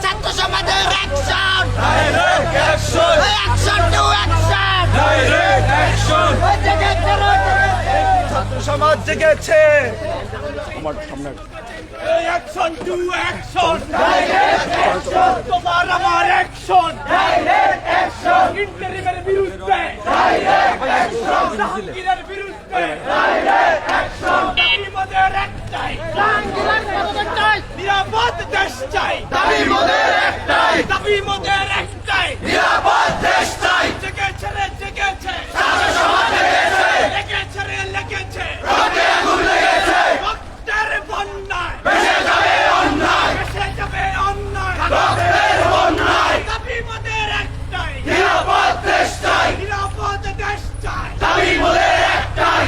ছাত্র সমাজের action, action to action, ছাত্র সমাজ জেগেছে। আমার সামনে অ্যাকশন টু অ্যাকশন, তোমার আমার অ্যাকশন, ইন্টারিমের বিরুদ্ধে, জাহাঙ্গীরের বিরুদ্ধে, দাবি মোদের একটাই, নিরাপদ দেশ চাই, দাবি মোদের একটাই, নিরাপদ দেশ চাই। জেগেছে রে জেগেছে, লেগেছে রে লেগেছে, রক্তের বন্যায় ভেসে যাবে অন্যায়, দাবি মোদের একটাই, নিরাপদ দেশ চাই, দাবি মোদের একটাই।